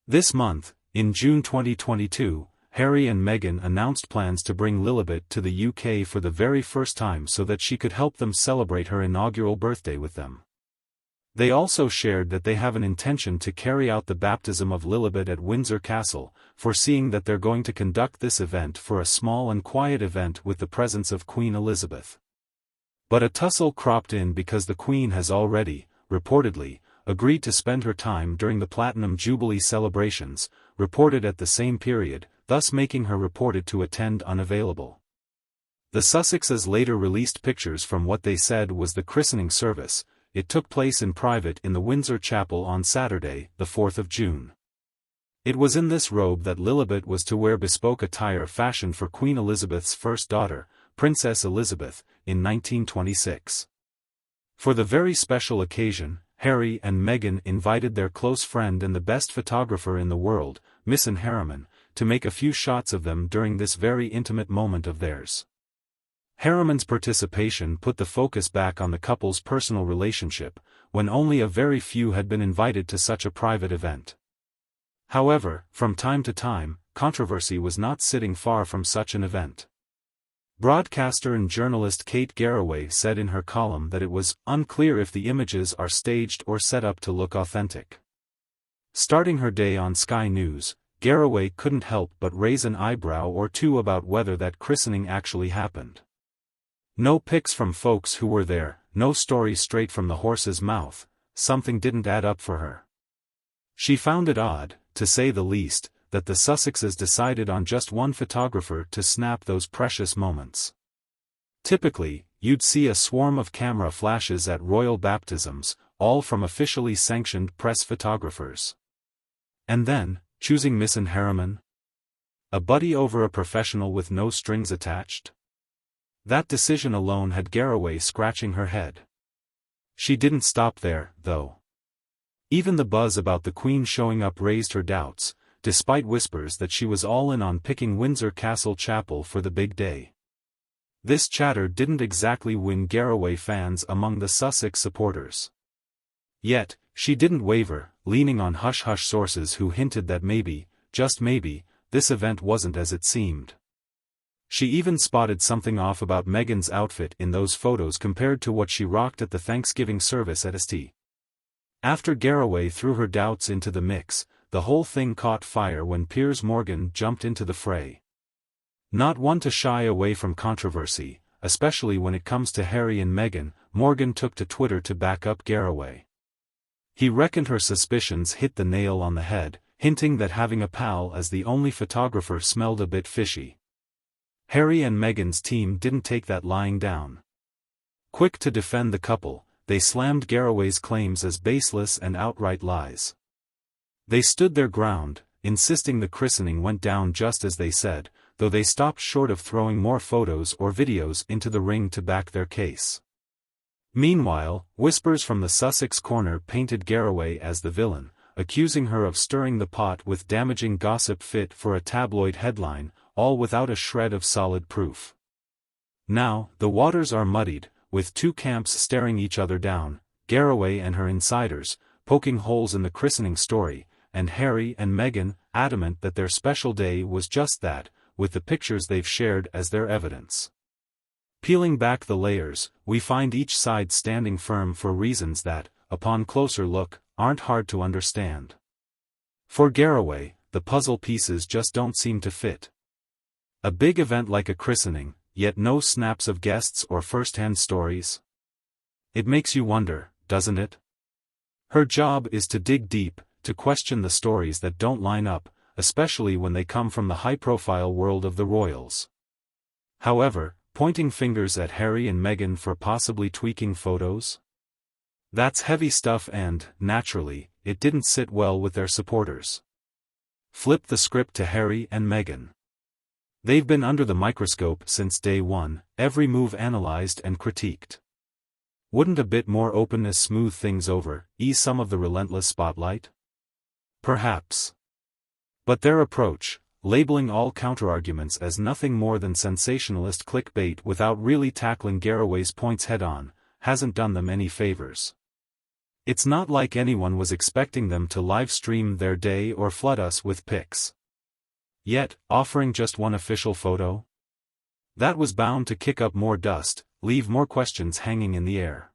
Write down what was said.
This month, in June 2022, Harry and Meghan announced plans to bring Lilibet to the UK for the very first time so that she could help them celebrate her inaugural birthday with them. They also shared that they have an intention to carry out the baptism of Lilibet at Windsor Castle, foreseeing that they're going to conduct this event for a small and quiet event with the presence of Queen Elizabeth. But a tussle cropped in because the Queen has already, reportedly, agreed to spend her time during the Platinum Jubilee celebrations, reported at the same period, thus making her reported to attend unavailable. The Sussexes later released pictures from what they said was the christening service. It took place in private in the Windsor Chapel on Saturday, the 4th of June. It was in this robe that Lilibet was to wear bespoke attire fashioned for Queen Elizabeth's first daughter, Princess Elizabeth, in 1926. For the very special occasion, Harry and Meghan invited their close friend and the best photographer in the world, Miss Harriman, to make a few shots of them during this very intimate moment of theirs. Harriman's participation put the focus back on the couple's personal relationship, when only a very few had been invited to such a private event. However, from time to time, controversy was not sitting far from such an event. Broadcaster and journalist Kate Garraway said in her column that it was unclear if the images are staged or set up to look authentic. Starting her day on Sky News, Garraway couldn't help but raise an eyebrow or two about whether that christening actually happened. No pics from folks who were there, no story straight from the horse's mouth. Something didn't add up for her. She found it odd, to say the least, that the Sussexes decided on just one photographer to snap those precious moments. Typically, you'd see a swarm of camera flashes at royal baptisms, all from officially sanctioned press photographers. And then, choosing Miss Harriman? A buddy over a professional with no strings attached? That decision alone had Garraway scratching her head. She didn't stop there, though. Even the buzz about the Queen showing up raised her doubts, despite whispers that she was all in on picking Windsor Castle Chapel for the big day. This chatter didn't exactly win Garraway fans among the Sussex supporters. Yet, she didn't waver, leaning on hush-hush sources who hinted that maybe, just maybe, this event wasn't as it seemed. She even spotted something off about Meghan's outfit in those photos compared to what she rocked at the Thanksgiving service at St. After Garraway threw her doubts into the mix, the whole thing caught fire when Piers Morgan jumped into the fray. Not one to shy away from controversy, especially when it comes to Harry and Meghan, Morgan took to Twitter to back up Garraway. He reckoned her suspicions hit the nail on the head, hinting that having a pal as the only photographer smelled a bit fishy. Harry and Meghan's team didn't take that lying down. Quick to defend the couple, they slammed Garraway's claims as baseless and outright lies. They stood their ground, insisting the christening went down just as they said, though they stopped short of throwing more photos or videos into the ring to back their case. Meanwhile, whispers from the Sussex corner painted Garraway as the villain, accusing her of stirring the pot with damaging gossip fit for a tabloid headline, all without a shred of solid proof. Now, the waters are muddied, with two camps staring each other down, Garraway and her insiders, poking holes in the christening story, and Harry and Meghan, adamant that their special day was just that, with the pictures they've shared as their evidence. Peeling back the layers, we find each side standing firm for reasons that, upon closer look, aren't hard to understand. For Garraway, the puzzle pieces just don't seem to fit. A big event like a christening, yet no snaps of guests or first-hand stories? It makes you wonder, doesn't it? Her job is to dig deep, to question the stories that don't line up, especially when they come from the high-profile world of the royals. However, pointing fingers at Harry and Meghan for possibly tweaking photos? That's heavy stuff and, naturally, it didn't sit well with their supporters. Flip the script to Harry and Meghan. They've been under the microscope since day one, every move analyzed and critiqued. Wouldn't a bit more openness smooth things over, ease some of the relentless spotlight? Perhaps. But their approach, labeling all counterarguments as nothing more than sensationalist clickbait without really tackling Garraway's points head-on, hasn't done them any favors. It's not like anyone was expecting them to live stream their day or flood us with pics. Yet, offering just one official photo? That was bound to kick up more dust, leave more questions hanging in the air.